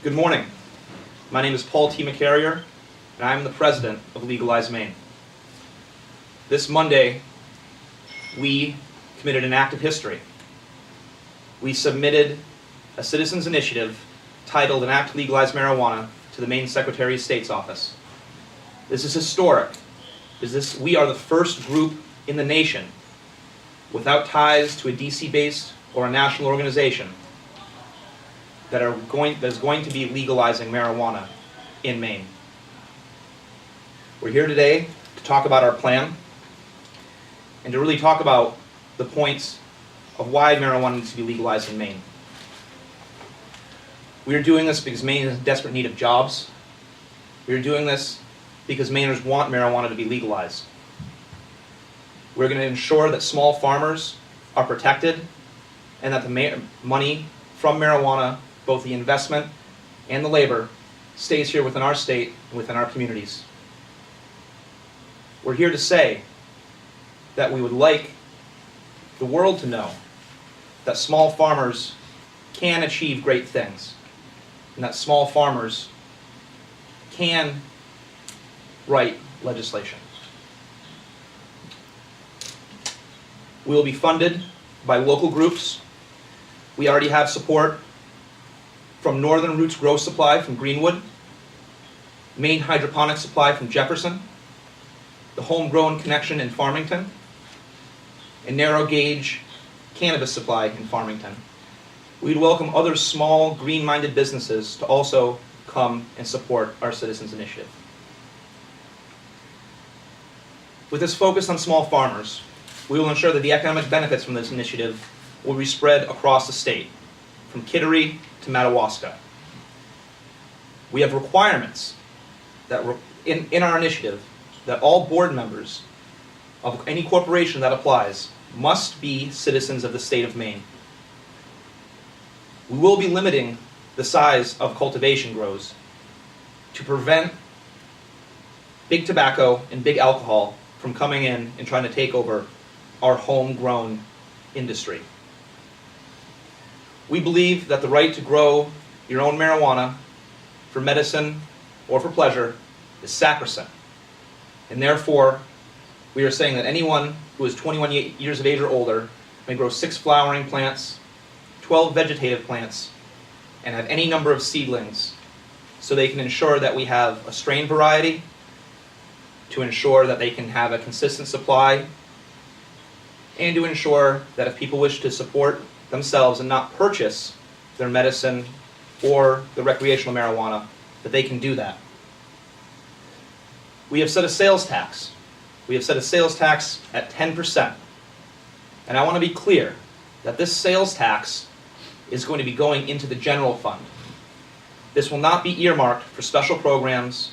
Good morning. My name is Paul T. McCarrier, and I am the president of Legalize Maine. This Monday, we committed an act of history. We submitted a citizens' initiative titled "An Act to Legalize Marijuana" to the Maine Secretary of State's office. This is historic. We are the first group in the nation without ties to a DC-based or a national organization that is going to be legalizing marijuana in Maine. We're here today to talk about our plan and to really talk about the points of why marijuana needs to be legalized in Maine. We are doing this because Maine is in desperate need of jobs. We are doing this because Mainers want marijuana to be legalized. We're going to ensure that small farmers are protected and that the money from marijuana, both the investment and the labor, stays here within our state and within our communities. We're here to say that we would like the world to know that small farmers can achieve great things and that small farmers can write legislation. We will be funded by local groups. We already have support from Northern Roots Grow Supply from Greenwood, Maine Hydroponics Supply from Jefferson, the Homegrown Connection in Farmington, and Narrow Gauge Cannabis Supply in Farmington. We'd welcome other small, green-minded businesses to also come and support our Citizens Initiative. With this focus on small farmers, we will ensure that the economic benefits from this initiative will be spread across the state, from Kittery to Madawaska. We have requirements that in our initiative that all board members of any corporation that applies must be citizens of the state of Maine. We will be limiting the size of cultivation grows to prevent big tobacco and big alcohol from coming in and trying to take over our homegrown industry. We believe that the right to grow your own marijuana for medicine or for pleasure is sacrosanct. And therefore, we are saying that anyone who is 21 years of age or older may grow 6 flowering plants, 12 vegetative plants, and have any number of seedlings so they can ensure that we have a strain variety, to ensure that they can have a consistent supply, and to ensure that if people wish to support themselves and not purchase their medicine or the recreational marijuana, that they can do that. We have set a sales tax. We have set a sales tax at 10%. And I want to be clear that this sales tax is going to be going into the general fund. This will not be earmarked for special programs,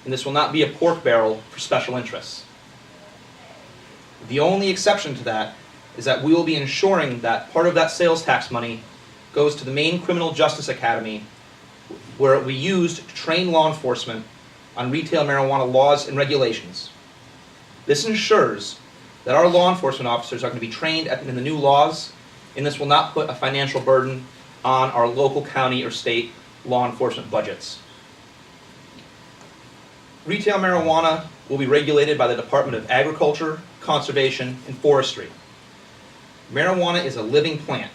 and this will not be a pork barrel for special interests. The only exception to that is that we will be ensuring that part of that sales tax money goes to the Maine Criminal Justice Academy, where it will be used to train law enforcement on retail marijuana laws and regulations. This ensures that our law enforcement officers are going to be trained in the new laws, and this will not put a financial burden on our local county or state law enforcement budgets. Retail marijuana will be regulated by the Department of Agriculture, Conservation, and Forestry. Marijuana is a living plant,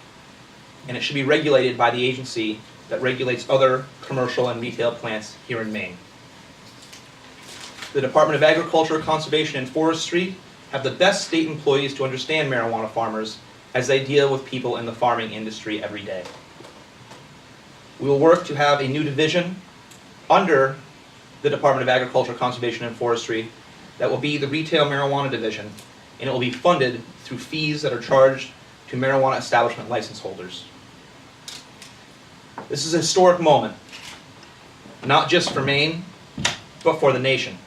and it should be regulated by the agency that regulates other commercial and retail plants here in Maine. The Department of Agriculture, Conservation, and Forestry have the best state employees to understand marijuana farmers as they deal with people in the farming industry every day. We will work to have a new division under the Department of Agriculture, Conservation, and Forestry that will be the Retail Marijuana Division, and it will be funded through fees that are charged to marijuana establishment license holders. This is a historic moment, not just for Maine, but for the nation.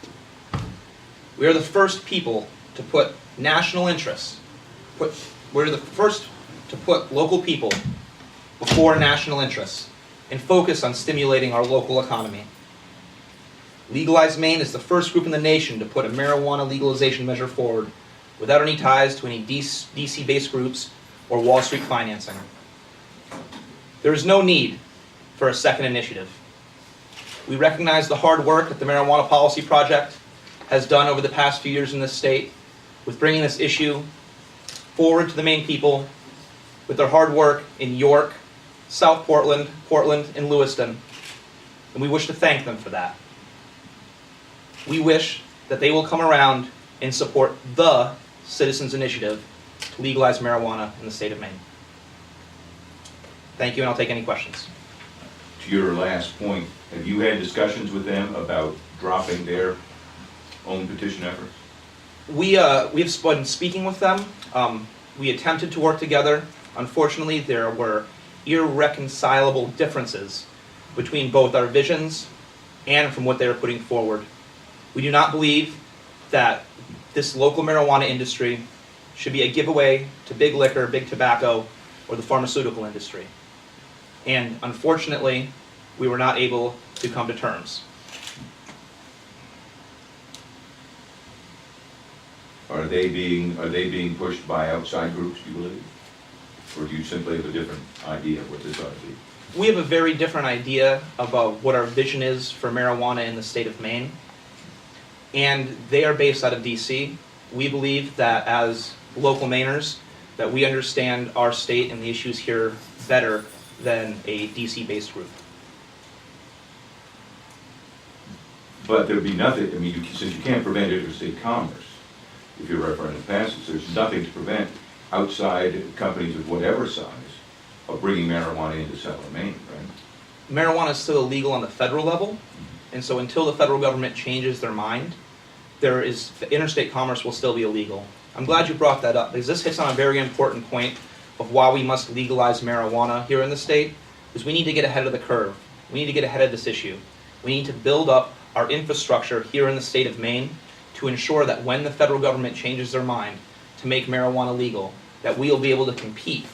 We are the first people to put national interests, we're the first to put local people before national interests and focus on stimulating our local economy. Legalize Maine is the first group in the nation to put a marijuana legalization measure forward without any ties to any DC-based groups or Wall Street financing. There is no need for a second initiative. We recognize the hard work that the Marijuana Policy Project has done over the past few years in this state with bringing this issue forward to the Maine people with their hard work in York, South Portland, Portland, and Lewiston, and we wish to thank them for that. We wish that they will come around and support the Citizens Initiative to legalize marijuana in the state of Maine. Thank you, and I'll take any questions. To your last point, have you had discussions with them about dropping their own petition efforts? We have been speaking with them. We attempted to work together. Unfortunately, there were irreconcilable differences between both our visions and from what they were putting forward. We do not believe that this local marijuana industry should be a giveaway to big liquor, big tobacco, or the pharmaceutical industry. And unfortunately, we were not able to come to terms. Are they being pushed by outside groups, do you believe? Or do you simply have a different idea of what this ought to be? We have a very different idea about what our vision is for marijuana in the state of Maine. And they are based out of DC. We believe that as local Mainers, that we understand our state and the issues here better than a DC-based group. But there'd be nothing, I mean, since you can't prevent interstate commerce, if your referendum passes, there's nothing to prevent outside companies of whatever size of bringing marijuana into Southern Maine, right? Marijuana is still illegal on the federal level, and so until the federal government changes their mind, interstate commerce will still be illegal. I'm glad you brought that up, because this hits on a very important point of why we must legalize marijuana here in the state, is we need to get ahead of the curve. We need to get ahead of this issue. We need to build up our infrastructure here in the state of Maine to ensure that when the federal government changes their mind to make marijuana legal, that we will be able to compete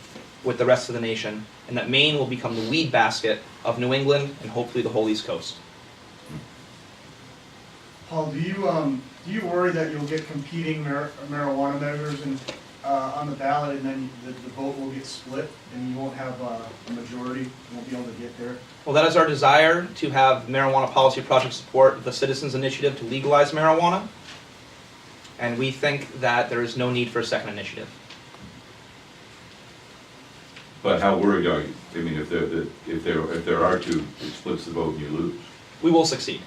with the rest of the nation, and that Maine will become the weed basket of New England and hopefully the whole East Coast. Paul, do you worry that you'll get competing marijuana measures on the ballot, and then the vote will get split, and you won't have a majority, you won't be able to get there? Well, that is our desire, to have Marijuana Policy Project support the Citizens Initiative to legalize marijuana, and we think that there is no need for a second initiative. But how worried are you? I mean, if there are two, it splits the vote and you lose. We will succeed.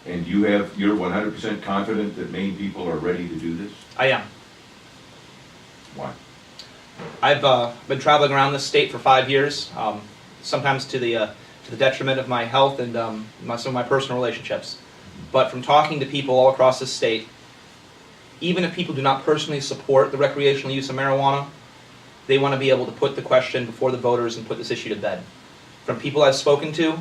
And you're 100% confident that Maine people are ready to do this? I am. Why? I've been traveling around this state for 5 years, sometimes to the detriment of my health and some of my personal relationships. But from talking to people all across this state, even if people do not personally support the recreational use of marijuana, they want to be able to put the question before the voters and put this issue to bed. From people I've spoken to,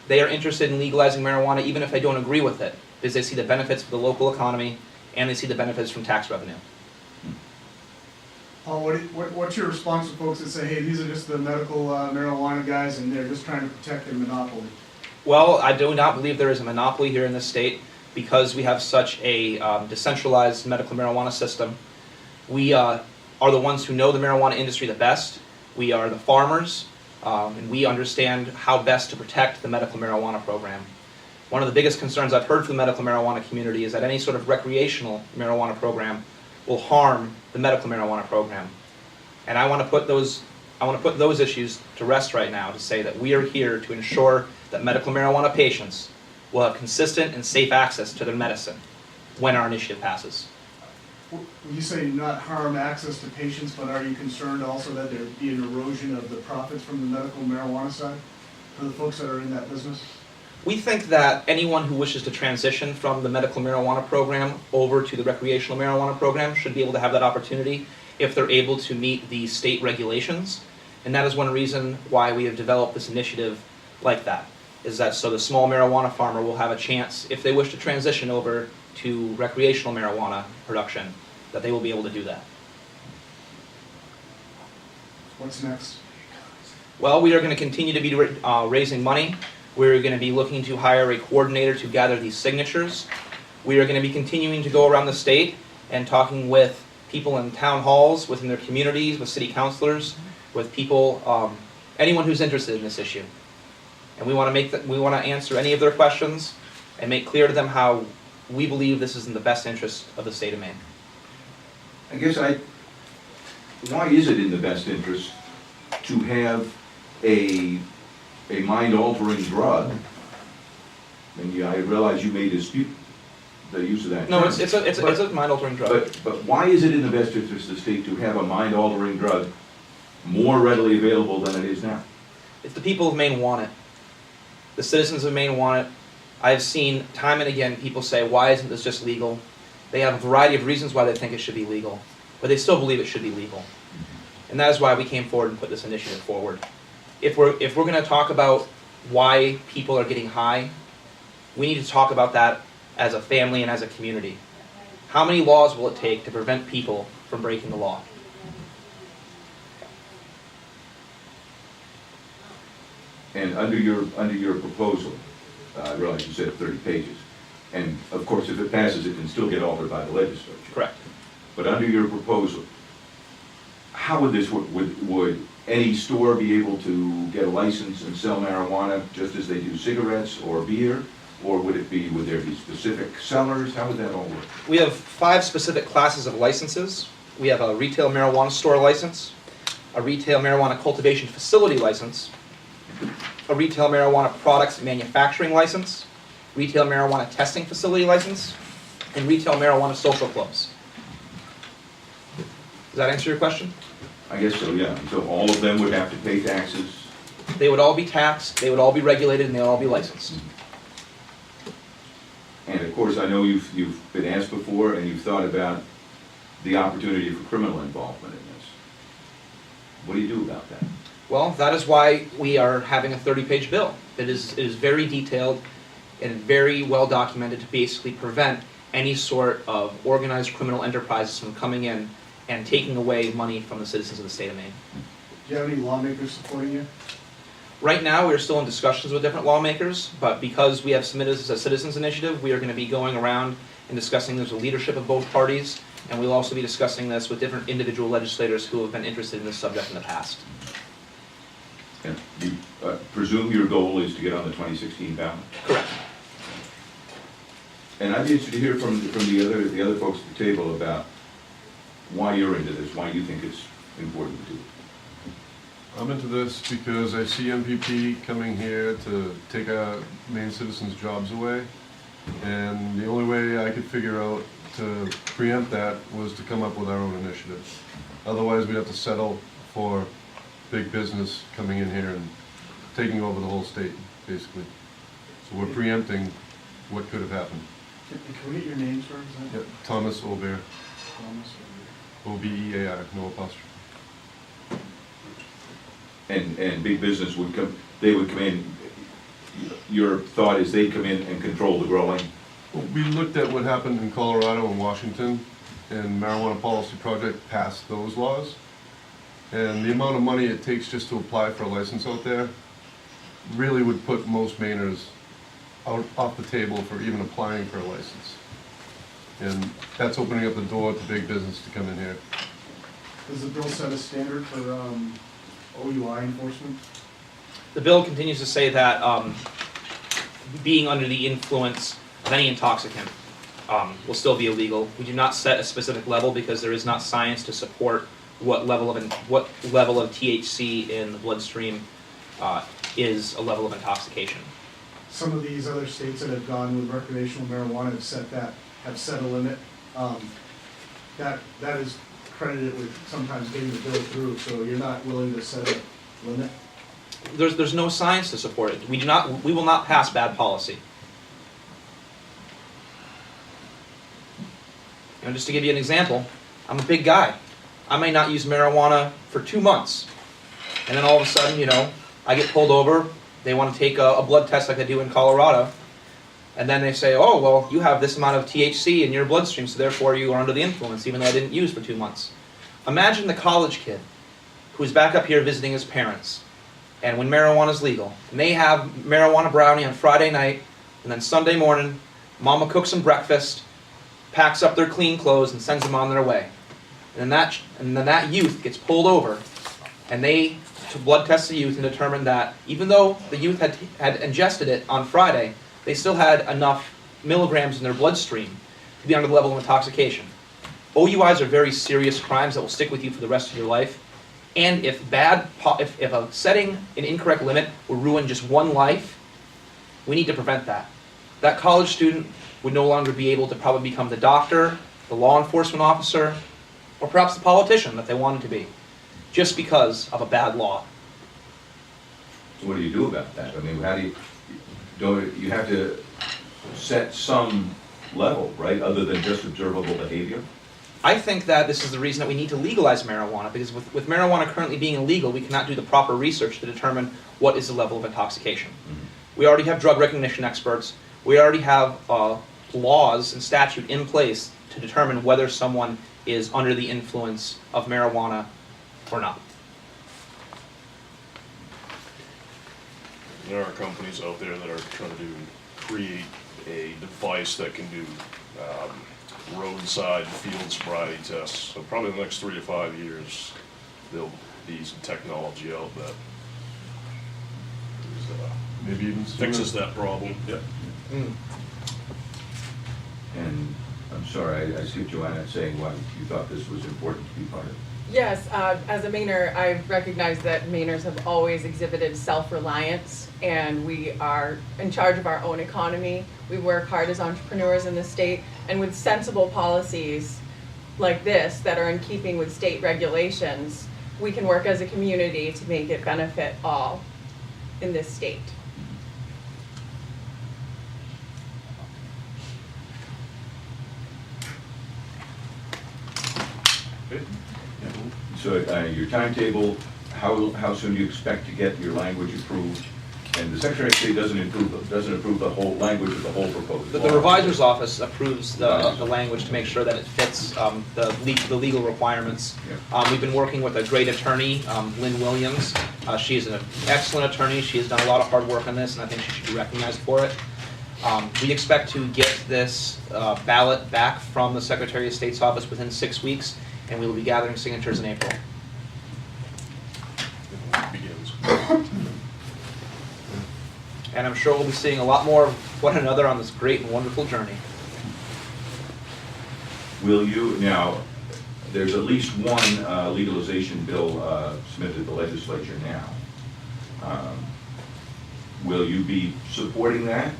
they are interested in legalizing marijuana even if they don't agree with it, because they see the benefits for the local economy and they see the benefits from tax revenue. Paul, what's your response to folks that say, hey, these are just the medical marijuana guys and they're just trying to protect their monopoly? Well, I do not believe there is a monopoly here in this state because we have such a decentralized medical marijuana system. We are the ones who know the marijuana industry the best. We are the farmers, and we understand how best to protect the medical marijuana program. One of the biggest concerns I've heard from the medical marijuana community is that any sort of recreational marijuana program will harm the medical marijuana program. And I want to put those issues to rest right now to say that we are here to ensure that medical marijuana patients will have consistent and safe access to their medicine when our initiative passes. When you say not harm access to patients, but are you concerned also that there be an erosion of the profits from the medical marijuana side for the folks that are in that business? We think that anyone who wishes to transition from the medical marijuana program over to the recreational marijuana program should be able to have that opportunity if they're able to meet the state regulations. And that is one reason why we have developed this initiative like that, is that so the small marijuana farmer will have a chance, if they wish to transition over to recreational marijuana production, that they will be able to do that. What's next? Well, we are going to continue to be raising money. We're going to be looking to hire a coordinator to gather these signatures. We are going to be continuing to go around the state and talking with people in town halls, within their communities, with city councilors, with people anyone who's interested in this issue. And we want to answer any of their questions and make clear to them how we believe this is in the best interest of the state of Maine. I guess why is it in the best interest to have a mind-altering drug? And I realize you may dispute the use of that term. No, it's a mind-altering drug. But why is it in the best interest of the state to have a mind-altering drug more readily available than it is now? If the people of Maine want it, the citizens of Maine want it. I've seen time and again people say, why isn't this just legal? They have a variety of reasons why they think it should be legal, but they still believe it should be legal. And that is why we came forward and put this initiative forward. If we're going to talk about why people are getting high, we need to talk about that as a family and as a community. How many laws will it take to prevent people from breaking the law? And under your proposal, I realize you said 30 pages, and of course if it passes it can still get altered by the legislature. Correct. But under your proposal, how would this work? Would any store be able to get a license and sell marijuana just as they do cigarettes or beer? Or would there be specific sellers? How would that all work? We have 5 specific classes of licenses. We have a retail marijuana store license, a retail marijuana cultivation facility license, a retail marijuana products manufacturing license, retail marijuana testing facility license, and retail marijuana social clubs. Does that answer your question? I guess so, yeah. So all of them would have to pay taxes? They would all be taxed, they would all be regulated, and they would all be licensed. And of course, I know you've been asked before and you've thought about the opportunity for criminal involvement in this. What do you do about that? Well, that is why we are having a 30-page bill. It is very detailed and very well documented to basically prevent any sort of organized criminal enterprises from coming in and taking away money from the citizens of the state of Maine. Do you have any lawmakers supporting you? Right now, we're still in discussions with different lawmakers, but because we have submitted this as a citizens initiative, we are going to be going around and discussing this with leadership of both parties, and we'll also be discussing this with different individual legislators who have been interested in this subject in the past. And you presume your goal is to get on the 2016 ballot? Correct. And I'd be interested to hear from the other folks at the table about why you're into this, why you think it's important to do it. I'm into this because I see MPP coming here to take Maine citizens' jobs away, and the only way I could figure out to preempt that was to come up with our own initiative. Otherwise, we'd have to settle for big business coming in here and taking over the whole state, basically. So we're preempting what could have happened. Can we get your names first? Yep. Thomas Obear, Thomas. O-B-E-A-R, no apostrophe. And big business would come, they would come in, your thought is they'd come in and control the growing? Well, we looked at what happened in Colorado and Washington, and Marijuana Policy Project passed those laws. And the amount of money it takes just to apply for a license out there really would put most Mainers out off the table for even applying for a license. And that's opening up the door to big business to come in here. Does the bill set a standard for OUI enforcement? The bill continues to say that being under the influence of any intoxicant will still be illegal. We do not set a specific level because there is not science to support what level of THC in the bloodstream is a level of intoxication. Some of these other states that have gone with recreational marijuana have set a limit. That is credited with sometimes getting the bill through. So you're not willing to set a limit? There's no science to support it. We will not pass bad policy. Just to give you an example, I'm a big guy. I may not use marijuana for 2 months, and then all of a sudden, I get pulled over. They want to take a blood test like I do in Colorado, and then they say, oh, well, you have this amount of THC in your bloodstream, so therefore you are under the influence, even though I didn't use for 2 months. Imagine the college kid who's back up here visiting his parents, and when marijuana is legal, and they have marijuana brownie on Friday night, and then Sunday morning, mama cooks them breakfast, packs up their clean clothes, and sends them on their way. And then that youth gets pulled over, and they blood test the youth and determined that even though the youth had ingested it on Friday, they still had enough milligrams in their bloodstream to be under the level of intoxication. OUIs are very serious crimes that will stick with you for the rest of your life. And if setting an incorrect limit will ruin just one life, we need to prevent that. That college student would no longer be able to probably become the doctor, the law enforcement officer, or perhaps the politician that they wanted to be, just because of a bad law. So what do you do about that? I mean, how do you have to set some level, right, other than just observable behavior? I think that this is the reason that we need to legalize marijuana, because with marijuana currently being illegal, we cannot do the proper research to determine what is the level of intoxication. Mm-hmm. We already have drug recognition experts. We already have laws and statute in place to determine whether someone is under the influence of marijuana or not. There are companies out there that are trying to create a device that can do roadside field sobriety tests. So probably in the next 3 to 5 years, there'll be some technology out that Maybe even sooner. fixes that problem. Yeah. And I'm sorry, I see Joanna saying why you thought this was important to be part of. Yes, as a Mainer, I recognize that Mainers have always exhibited self-reliance, and we are in charge of our own economy. We work hard as entrepreneurs in the state, and with sensible policies like this that are in keeping with state regulations, we can work as a community to make it benefit all in this state. So your timetable, how soon do you expect to get your language approved? And the Secretary of State doesn't approve the whole language of the whole proposed The law. revisor's office approves the language to make sure that it fits the legal requirements. Yeah. We've been working with a great attorney, Lynn Williams. She is an excellent attorney. She has done a lot of hard work on this, and I think she should be recognized for it. We expect to get this ballot back from the Secretary of State's office within 6 weeks, and we will be gathering signatures in April. Begins. And I'm sure we'll be seeing a lot more of one another on this great and wonderful journey. Will you, now, there's at least one legalization bill submitted to the legislature now. Will you be supporting that?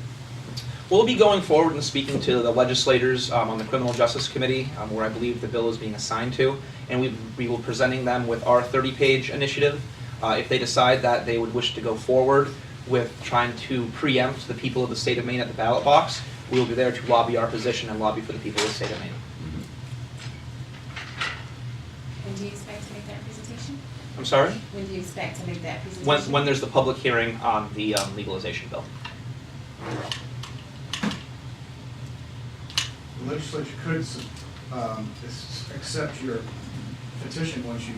We'll be going forward and speaking to the legislators on the Criminal Justice Committee, where I believe the bill is being assigned to, and we will be presenting them with our 30-page initiative. If they decide that they would wish to go forward with trying to preempt the people of the state of Maine at the ballot box, we will be there to lobby our position and lobby for the people of the state of Maine. When do you expect to make that presentation? I'm sorry? When do you expect to make that presentation? When there's the public hearing on the legalization bill. The legislature could accept your petition once you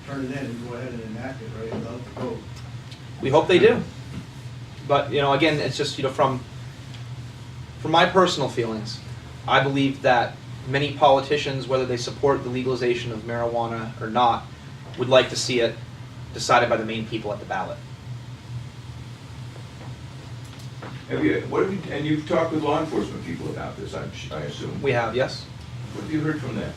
turn it in and go ahead and enact it, right, without the vote. We hope they do. But, again, it's just, from my personal feelings, I believe that many politicians, whether they support the legalization of marijuana or not, would like to see it decided by the Maine people at the ballot. And you've talked with law enforcement people about this, I assume. We have, yes? What have you heard from them?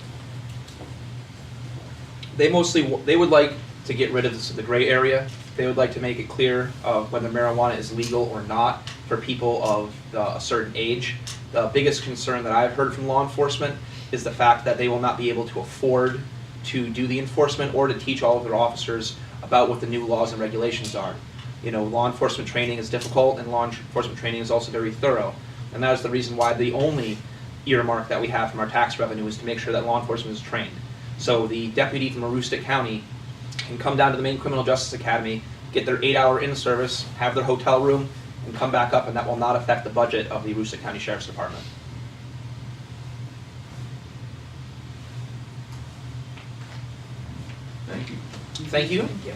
They would like to get rid of the gray area. They would like to make it clear of whether marijuana is legal or not for people of a certain age. The biggest concern that I've heard from law enforcement is the fact that they will not be able to afford to do the enforcement or to teach all of their officers about what the new laws and regulations are. Law enforcement training is difficult, and law enforcement training is also very thorough. And that is the reason why the only earmark that we have from our tax revenue is to make sure that law enforcement is trained. So the deputy from Aroostook County can come down to the Maine Criminal Justice Academy, get their 8-hour in-service, have their hotel room, and come back up, and that will not affect the budget of the Aroostook County Sheriff's Department. Thank you. Thank you. Thank you.